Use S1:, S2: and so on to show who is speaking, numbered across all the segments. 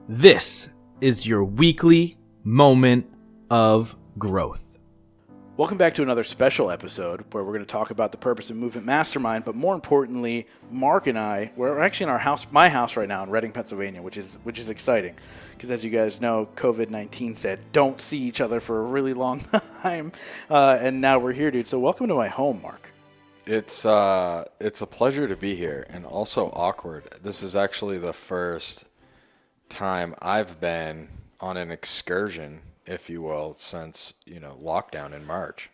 S1: This is your weekly moment of growth.
S2: Welcome back to another special episode where we're going to talk about the Purpose and Movement Mastermind, but more importantly, Mark and I, we're actually in our house, my house right now in Reading, Pennsylvania, which is exciting because as you guys know, COVID-19 said don't see each other for a really long time, and now we're here, dude. So welcome to my home, Mark.
S3: It's a pleasure to be here and also awkward. This is actually the first time I've been on an excursion, if you will, since, lockdown in March.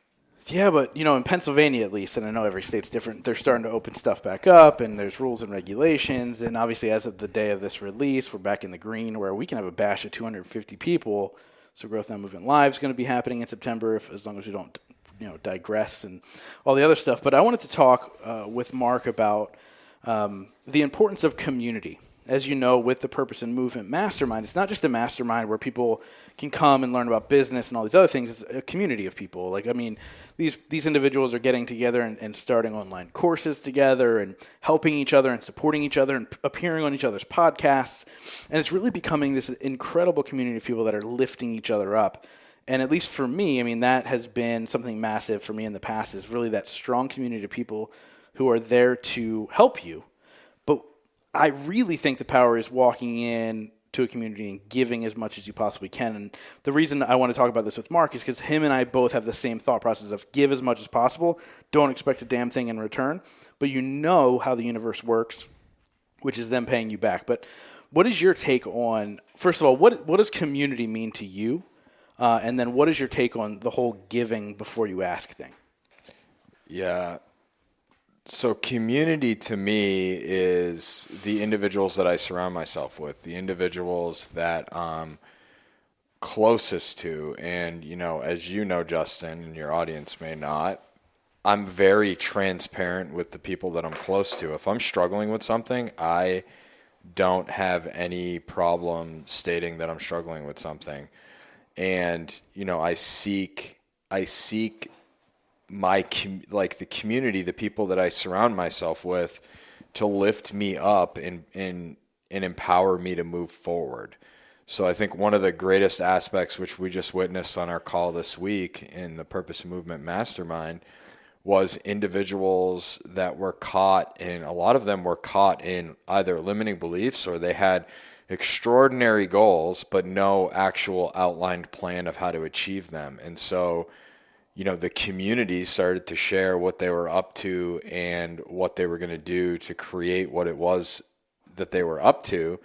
S2: Yeah, but, in Pennsylvania at least, and I know every state's different, they're starting to open stuff back up, and there's rules and regulations, and obviously as of the day of this release, we're back in the green where we can have a bash of 250 people, so Growth Now Movement Live is going to be happening in September, as long as we don't, digress and all the other stuff. But I wanted to talk with Mark about the importance of community. As you know, with the Purpose and Movement Mastermind, it's not just a mastermind where people can come and learn about business and all these other things. It's a community of people. These individuals are getting together and starting online courses together and helping each other and supporting each other and appearing on each other's podcasts. And it's really becoming this incredible community of people that are lifting each other up. And at least for me, that has been something massive for me in the past, is really that strong community of people who are there to help you. I really think the power is walking in to a community and giving as much as you possibly can. And the reason I want to talk about this with Mark is because him and I both have the same thought process of give as much as possible, don't expect a damn thing in return, but you know how the universe works, which is them paying you back. But what is your take on, first of all, what does community mean to you? And then what is your take on the whole giving before you ask thing?
S3: Yeah. So community to me is the individuals that I surround myself with, the individuals that I'm closest to. And, as you know, Justin, and your audience may not, I'm very transparent with the people that I'm close to. If I'm struggling with something, I don't have any problem stating that I'm struggling with something. And, I seek the community, the people that I surround myself with, to lift me up and empower me to move forward. So I think one of the greatest aspects, which we just witnessed on our call this week in the Purpose and Movement Mastermind, was individuals that were caught in, a lot of them were caught in either limiting beliefs or they had extraordinary goals, but no actual outlined plan of how to achieve them. And so the community started to share what they were up to and what they were going to do to create what it was that they were up to.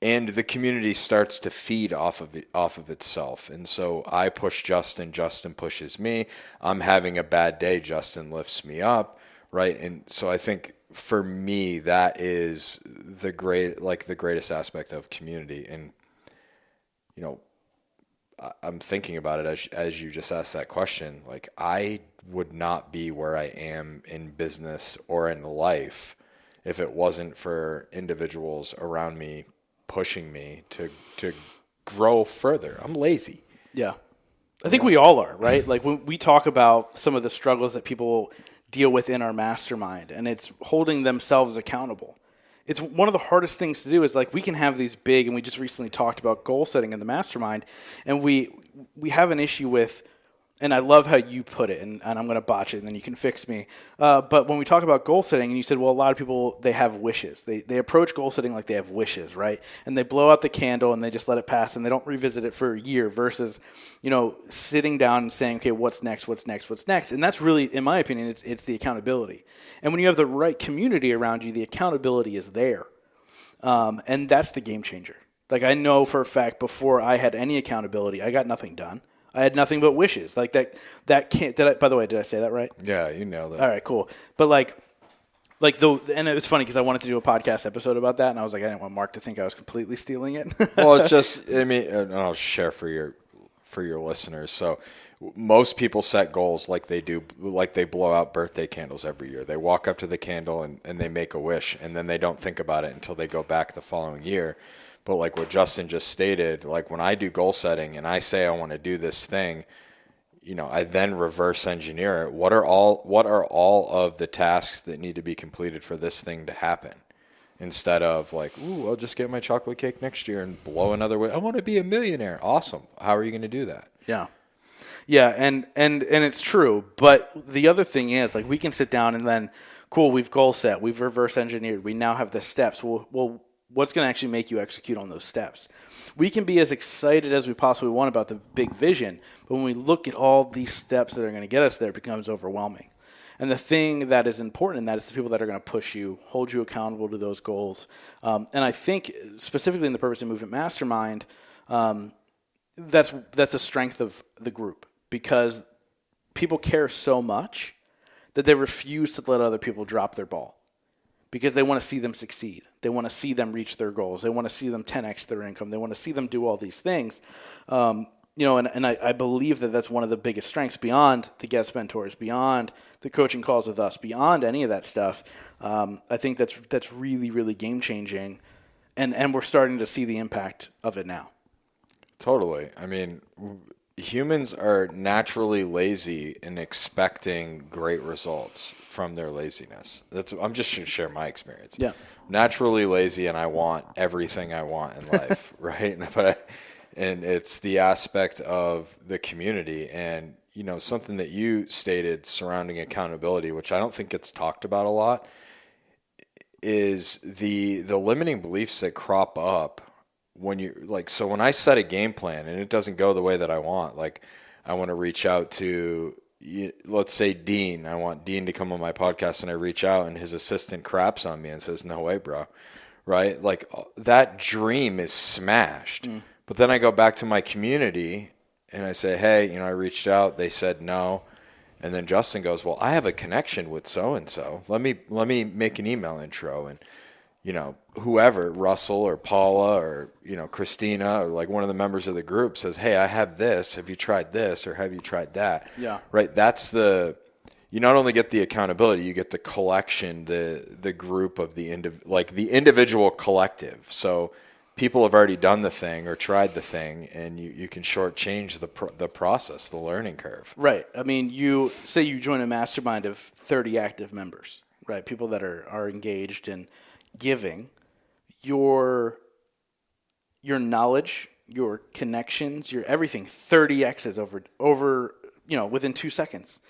S3: And the community starts to feed off of itself. And so I push Justin, Justin pushes me. I'm having a bad day, Justin lifts me up, right? And so I think for me, that is the greatest aspect of community. And, I'm thinking about it as you just asked that question. I would not be where I am in business or in life if it wasn't for individuals around me pushing me to grow further. I'm lazy.
S2: Yeah. I think we all are, right? When we talk about some of the struggles that people deal with in our mastermind, and it's holding themselves accountable. It's one of the hardest things to do is we can have these big, and we just recently talked about goal setting in the mastermind, and we have an issue with, and I love how you put it, and I'm going to botch it, and then you can fix me. But when we talk about goal setting, and you said, well, a lot of people, they have wishes. They approach goal setting like they have wishes, right? And they blow out the candle, and they just let it pass, and they don't revisit it for a year versus, sitting down and saying, okay, what's next? And that's really, in my opinion, it's the accountability. And when you have the right community around you, the accountability is there. And that's the game changer. I know for a fact before I had any accountability, I got nothing done. I had nothing but wishes. That can't. By the way, did I say that right?
S3: Yeah, you nailed it.
S2: All right, cool. But and it was funny because I wanted to do a podcast episode about that, and I was like, I didn't want Mark to think I was completely stealing it.
S3: Well, it's just, I'll share for your listeners. So most people set goals like they blow out birthday candles every year. They walk up to the candle and they make a wish, and then they don't think about it until they go back the following year. But what Justin just stated, when I do goal setting and I say I want to do this thing, I then reverse engineer it. What are all of the tasks that need to be completed for this thing to happen? instead of like, ooh, I'll just get my chocolate cake next year and blow another way. I want to be a millionaire. Awesome. How are you going to do that?
S2: Yeah. Yeah, and it's true. But the other thing is, like, we can sit down and then, cool, we've goal set, we've reverse engineered, we now have the steps. Well, what's going to actually make you execute on those steps? We can be as excited as we possibly want about the big vision, but when we look at all these steps that are going to get us there, it becomes overwhelming. And the thing that is important in that is the people that are going to push you, hold you accountable to those goals. And I think specifically in the Purpose and Movement Mastermind, that's a strength of the group, because people care so much that they refuse to let other people drop their ball, because they want to see them succeed. They want to see them reach their goals. They want to see them 10x their income. They want to see them do all these things. And I believe that that's one of the biggest strengths beyond the guest mentors, beyond the coaching calls with us, beyond any of that stuff. I think that's really, really game changing. And we're starting to see the impact of it now.
S3: Totally. I mean, humans are naturally lazy in expecting great results from their laziness. I'm just going to share my experience.
S2: Yeah.
S3: Naturally lazy, and I want everything I want in life, right? And it's the aspect of the community, and something that you stated surrounding accountability, which I don't think gets talked about a lot, is the limiting beliefs that crop up when you so when I set a game plan and it doesn't go the way that I want, like I want to reach out to, let's say Dean, I want Dean to come on my podcast, and I reach out and his assistant craps on me and says, no way, bro. Right? Like that dream is smashed. But then I go back to my community and I say, hey, I reached out, they said no. And then Justin goes, well, I have a connection with so-and-so. Let me make an email intro. And whoever, Russell or Paula or, Christina or like one of the members of the group says, hey, I have this. Have you tried this? Or have you tried that?
S2: Yeah.
S3: Right. You not only get the accountability, you get the collection, the group of the individual collective. So people have already done the thing or tried the thing, and you can shortchange the process, the learning curve.
S2: Right. I mean, you say you join a mastermind of 30 active members, right? People that are engaged and giving. Your knowledge, your connections, your everything 30x's over within 2 seconds.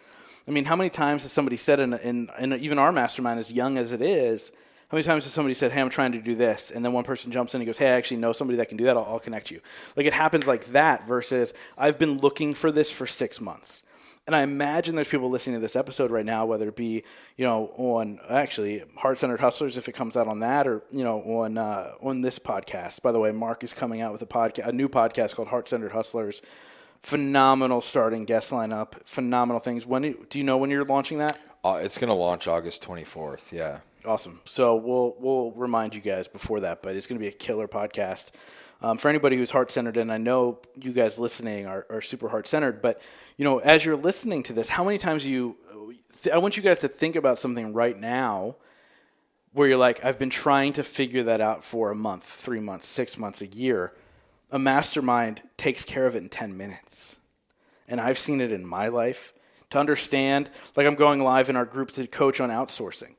S2: I mean, how many times has somebody said in even our mastermind, as young as it is, how many times has somebody said, hey, I'm trying to do this, and then one person jumps in and goes, hey, I actually know somebody that can do that, I'll connect you. Like, it happens like that versus I've been looking for this for 6 months. And I imagine there's people listening to this episode right now, whether it be, on actually Heart-Centered Hustlers, if it comes out on that, or, on this podcast. By the way, Mark is coming out with a new podcast called Heart-Centered Hustlers. Phenomenal starting guest lineup, phenomenal things. Do you know when you're launching that?
S3: It's going to launch August 24th. Yeah.
S2: Awesome. So we'll remind you guys before that, but it's going to be a killer podcast. For anybody who's heart-centered, and I know you guys listening are super heart-centered, but, as you're listening to this, how many times I want you guys to think about something right now where you're like, I've been trying to figure that out for a month, 3 months, 6 months, a year. A mastermind takes care of it in 10 minutes. And I've seen it in my life. To understand, like I'm going live in our group to coach on outsourcing.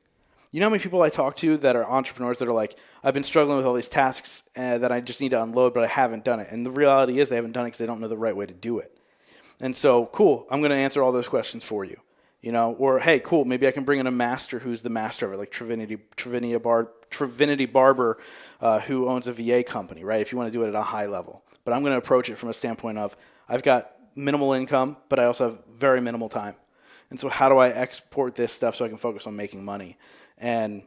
S2: You know how many people I talk to that are entrepreneurs that are like, I've been struggling with all these tasks that I just need to unload, but I haven't done it. And the reality is they haven't done it because they don't know the right way to do it. And so, cool, I'm going to answer all those questions for you. Or, hey, cool, maybe I can bring in a master who's the master of it, like Trinity Barber, who owns a VA company, right, if you want to do it at a high level. But I'm going to approach it from a standpoint of, I've got minimal income, but I also have very minimal time. And so how do I export this stuff so I can focus on making money? And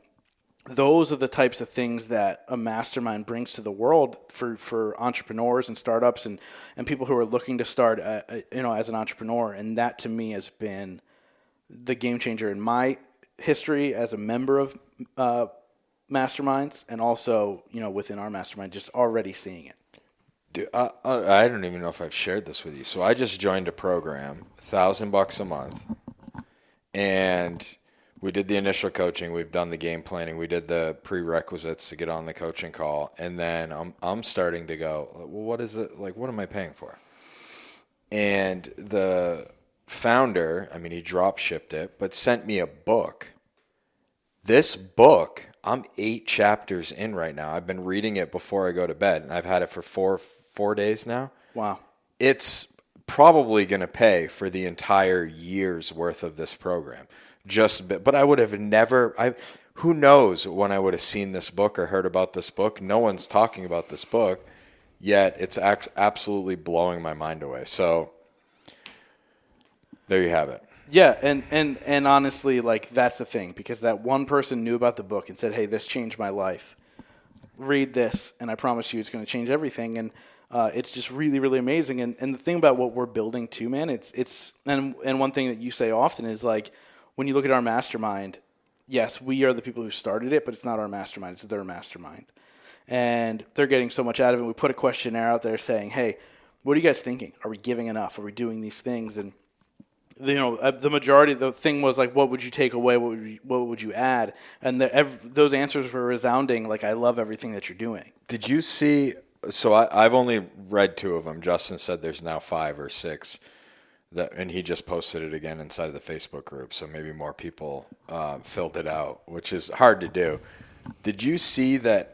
S2: those are the types of things that a mastermind brings to the world for entrepreneurs and startups and people who are looking to start, as an entrepreneur. And that to me has been the game changer in my history as a member of masterminds, and also, within our mastermind, just already seeing it.
S3: Dude, I don't even know if I've shared this with you. So I just joined a program, $1,000 a month, and we did the initial coaching. We've done the game planning. We did the prerequisites to get on the coaching call, and then I'm starting to go, well, what is it like? What am I paying for? And the founder, he drop shipped it, but sent me a book. This book I'm 8 chapters in right now. I've been reading it before I go to bed, and I've had it for four days now.
S2: Wow.
S3: It's probably going to pay for the entire year's worth of this program. But I would have never, who knows when I would have seen this book or heard about this book. No one's talking about this book, yet it's absolutely blowing my mind away. So there you have it.
S2: Yeah, and honestly, like, that's the thing, because that one person knew about the book and said, hey, this changed my life. Read this, and I promise you it's going to change everything. And it's just really, really amazing. And the thing about what we're building too, man, and one thing that you say often is, like, when you look at our mastermind, yes, we are the people who started it, but it's not our mastermind, it's their mastermind. And they're getting so much out of it. We put a questionnaire out there saying, hey, what are you guys thinking? Are we giving enough? Are we doing these things? And the majority of the thing was like, what would you take away? What would you add? And those answers were resounding. Like, I love everything that you're doing.
S3: Did you see? So I've only read 2 of them. Justin said there's now 5 or 6, and he just posted it again inside of the Facebook group. So maybe more people filled it out, which is hard to do. Did you see that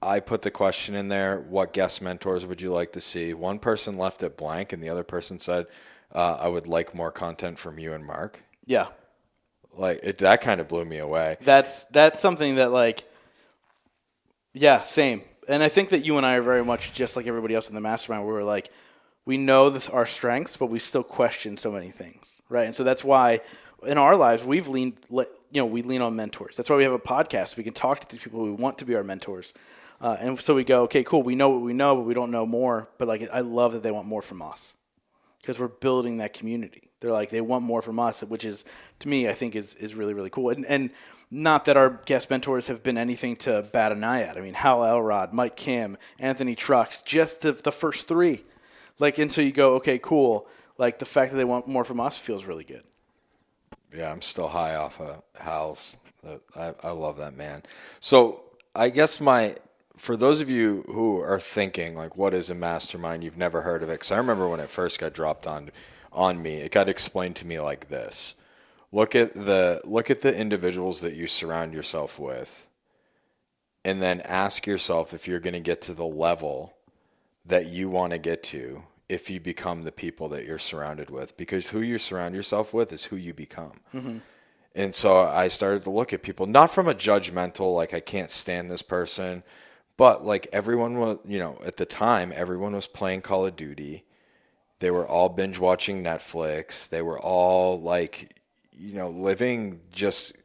S3: I put the question in there? What guest mentors would you like to see? One person left it blank, and the other person said, I would like more content from you and Mark.
S2: Yeah.
S3: That kind of blew me away.
S2: That's something that, like, yeah, same. And I think that you and I are very much just like everybody else in the mastermind, where we're like, we know our strengths, but we still question so many things, right? And so that's why in our lives we lean on mentors. That's why we have a podcast. We can talk to these people who want to be our mentors. And so we go, okay, cool. We know what we know, but we don't know more. But, like, I love that they want more from us, because we're building that community. They're like, they want more from us, which is, to me, I think is really, really cool. And not that our guest mentors have been anything to bat an eye at. I mean, Hal Elrod, Mike Kim, Anthony Trucks, just the first 3. Like, and so you go, okay, cool. Like, the fact that they want more from us feels really good.
S3: Yeah, I'm still high off of Hal's. I love that man. So I guess for those of you who are thinking, like, what is a mastermind? You've never heard of it. Because I remember when it first got dropped on me, it got explained to me like this. Look at the individuals that you surround yourself with, and then ask yourself if you're going to get to the level that you want to get to if you become the people that you're surrounded with. Because who you surround yourself with is who you become. Mm-hmm. And so I started to look at people, not from a judgmental, like, I can't stand this person, but, like, everyone was, at the time, everyone was playing Call of Duty. They were all binge watching Netflix. They were all, like, living just,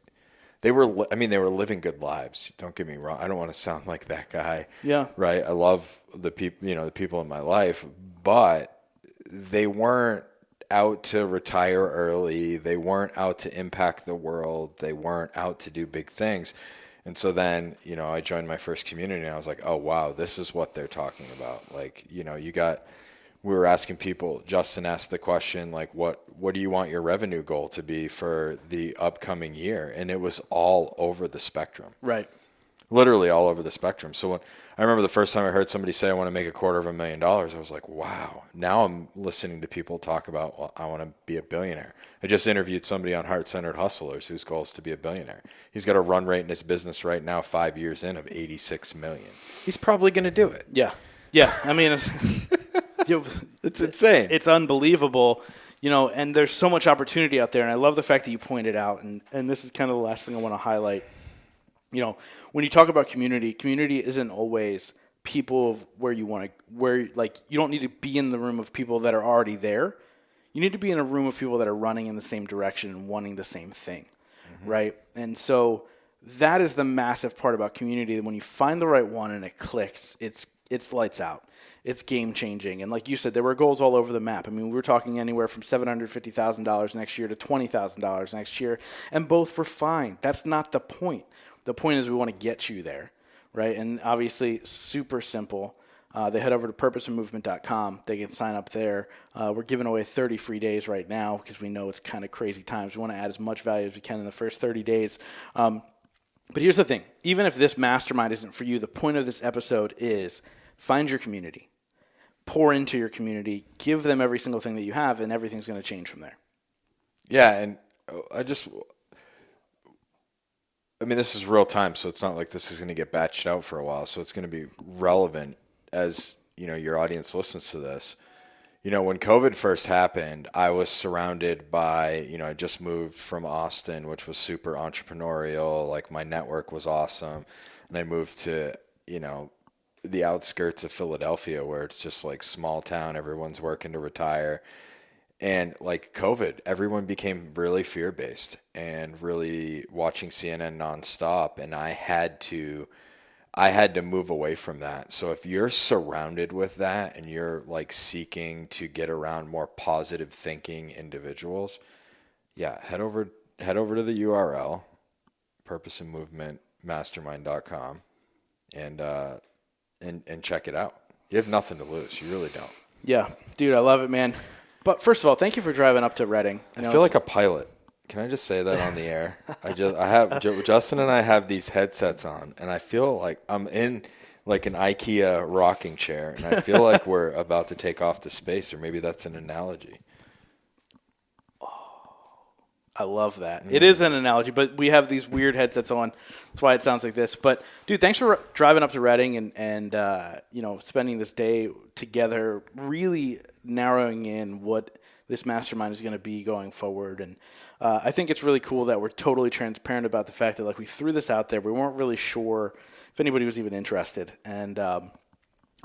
S3: they were living good lives. Don't get me wrong. I don't want to sound like that guy.
S2: Yeah.
S3: Right. I love the people, the people in my life, but they weren't out to retire early. They weren't out to impact the world. They weren't out to do big things. And so then, I joined my first community, and I was like, oh, wow, this is what they're talking about. Like, we were asking people, Justin asked the question, like, what do you want your revenue goal to be for the upcoming year? And it was all over the spectrum.
S2: Right.
S3: Literally all over the spectrum. So I remember the first time I heard somebody say, I want to make $250,000, I was like, wow. Now I'm listening to people talk about, well, I want to be a billionaire. I just interviewed somebody on Heart-Centered Hustlers whose goal is to be a billionaire. He's got a run rate in his business right now, 5 years in, of $86 million. He's probably going to do it.
S2: Yeah. Yeah. I mean,
S3: it's insane.
S2: It's unbelievable. And there's so much opportunity out there. And I love the fact that you pointed out, and this is kind of the last thing I want to highlight. When you talk about community isn't always people where you don't need to be in the room of people that are already there. You need to be in a room of people that are running in the same direction and wanting the same thing, mm-hmm. right? And so that is the massive part about community. When you find the right one and it clicks, it's lights out. It's game changing. And like you said, there were goals all over the map. I mean, we were talking anywhere from $750,000 next year to $20,000 next year, and both were fine. That's not the point. The point is we want to get you there, right? And obviously, super simple. They head over to purposeandmovement.com. They can sign up there. We're giving away 30 free days right now because we know it's kind of crazy times. We want to add as much value as we can in the first 30 days. But here's the thing. Even if this mastermind isn't for you, the point of this episode is find your community. Pour into your community. Give them every single thing that you have, and everything's going to change from there.
S3: Yeah, and I mean, this is real time, so it's not like this is going to get batched out for a while. So it's going to be relevant as, your audience listens to this. When COVID first happened, I was surrounded by, I just moved from Austin, which was super entrepreneurial. Like, my network was awesome. And I moved to, the outskirts of Philadelphia, where it's just like small town. Everyone's working to retire. And like COVID, everyone became really fear-based and really watching CNN nonstop. And I had to move away from that. So if you're surrounded with that and you're like seeking to get around more positive thinking individuals, yeah, head over to the URL, purposeandmovementmastermind.com, and check it out. You have nothing to lose. You really don't.
S2: Yeah, dude, I love it, man. But first of all, thank you for driving up to Reading.
S3: I feel like a pilot. Can I just say that on the air? Justin and I have these headsets on, and I feel like I'm in like an IKEA rocking chair, and I feel like we're about to take off to space, or maybe that's an analogy.
S2: I love that. It is an analogy, but we have these weird headsets on. That's why it sounds like this. But, dude, thanks for driving up to Reading and spending this day together, really narrowing in what this mastermind is going to be going forward. And I think it's really cool that we're totally transparent about the fact that, like, we threw this out there. We weren't really sure if anybody was even interested. And I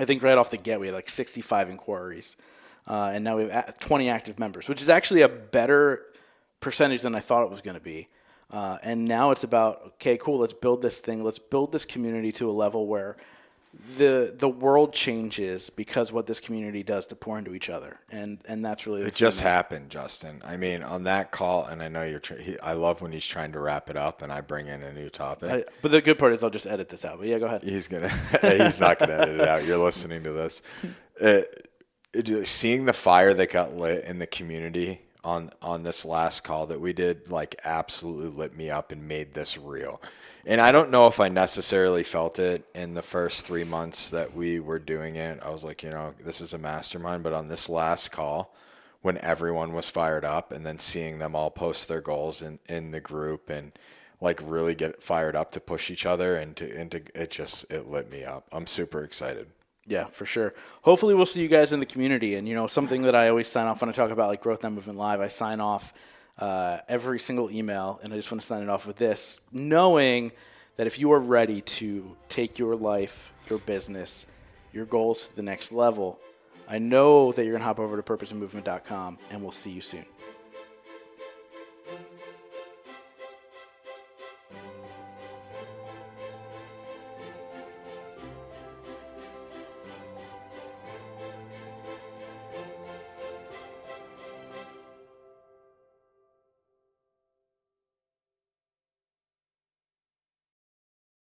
S2: think right off the get, we had, like, 65 inquiries. And now we have 20 active members, which is actually a better percentage than I thought it was going to be. And now it's about, okay, cool, let's build this thing. Let's build this community to a level where the world changes because what this community does to pour into each other. And that's really
S3: it just happened, Justin. I mean, on that call, and I know I love when he's trying to wrap it up and I bring in a new topic.
S2: But the good part is I'll just edit this out. But yeah, go ahead.
S3: He's not going to edit it out. You're listening to this. Seeing the fire that got lit in the community on this last call that we did, like, absolutely lit me up and made this real. And I don't know if I necessarily felt it in the first 3 months that we were doing it. I was like, this is a mastermind. But on this last call, when everyone was fired up, and then seeing them all post their goals in the group and like really get fired up to push each other and it lit me up. I'm super excited.
S2: Yeah, for sure. Hopefully we'll see you guys in the community. And, something that I always sign off when I talk about like Growth Not Movement Live, I sign off every single email, and I just want to sign it off with this, knowing that if you are ready to take your life, your business, your goals to the next level, I know that you're going to hop over to purposeandmovement.com, and we'll see you soon.